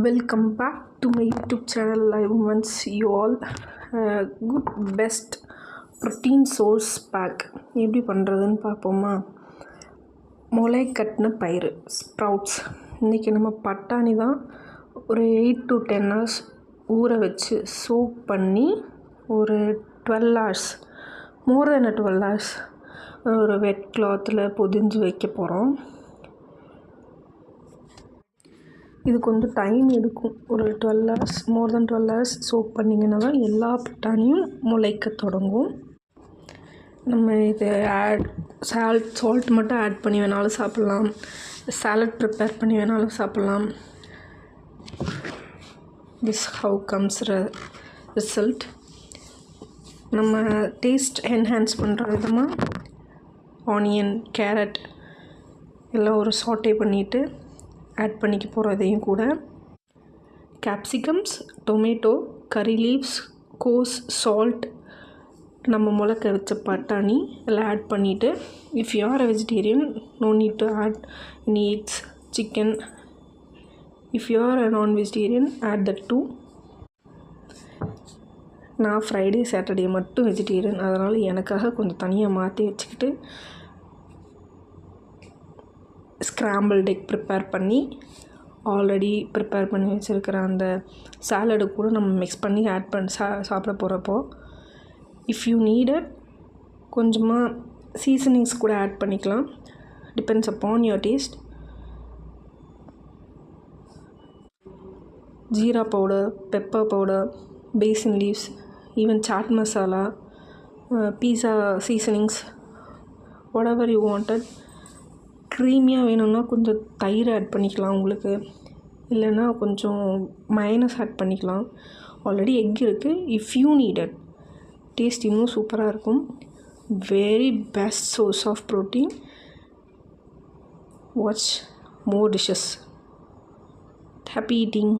Welcome back to my YouTube channel. I once you all good best protein source pack எப்படி பண்ணுறதுன்னு பார்ப்போமா. முளை கட்டின பயிறு ஸ்ப்ரவுட்ஸ். இன்றைக்கி நம்ம பட்டாணி தான் ஒரு 8 to 10 hours ஊற வச்சு சோக் பண்ணி ஒரு 12 hours மோர் தென் 12 hours ஒரு வெட் கிளாத்தில் பொதிஞ்சு வைக்க போகிறோம். இது கொஞ்சம் டைம் எடுக்கும். ஒரு 12 hours மோர் தென் 12 hours சோக் பண்ணிங்கன்னா தான் எல்லா பட்டாணியும் முளைக்க தொடங்கும். நம்ம இது சால்ட் மட்டும் ஆட் பண்ணி வேணாலும் சாப்பிட்லாம், சாலட் ப்ரிப்பேர் பண்ணி வேணாலும் சாப்பிட்லாம். This how comes result. நம்ம டேஸ்ட் என்ஹான்ஸ் பண்ணுற விதமாக ஆனியன், கேரட் எல்லாம் ஒரு சாட்டே பண்ணிவிட்டு ஆட் பண்ணிக்க போகிறோம். இதையும் கூட கேப்சிகம்ஸ், டொமேட்டோ, கறி லீவ்ஸ், கோஸ், சால்ட், நம்ம முளைக்க வச்ச பட்டாணி எல்லாம் ஆட் பண்ணிவிட்டு, if you are a vegetarian no need to add any eggs, chicken. If you are a non vegetarian add that too. நான் ஃப்ரைடே சாட்டர்டே மட்டும் வெஜிடேரியன், அதனால் எனக்காக கொஞ்சம் தனியாக மாற்றி வச்சுக்கிட்டு ஸ்க்ராம்பிள்ட் எக் ப்ரிப்பேர் பண்ணி ஆல்ரெடி ப்ரிப்பேர் பண்ணி வச்சுருக்கிற அந்த சாலடு கூட நம்ம மிக்ஸ் பண்ணி ஆட் பண்ணி சாப்பிட போகிறப்போ, இஃப் யூ நீடட் கொஞ்சமாக சீசனிங்ஸ் கூட ஆட் பண்ணிக்கலாம். Depends upon your taste. Jeera powder, pepper powder, basil leaves, even chaat masala, pizza seasonings, whatever you wanted. க்ரீமியாக வேணும்னா கொஞ்சம் தயிர் ஆட் பண்ணிக்கலாம் உங்களுக்கு, இல்லைன்னா கொஞ்சம் மயனஸ் ஆட் பண்ணிக்கலாம். ஆல்ரெடி எக் இருக்குது. இஃப் யூ நீடட் டேஸ்ட் இன்னும் சூப்பராக இருக்கும். Very best source of protein. Watch more dishes. Happy eating.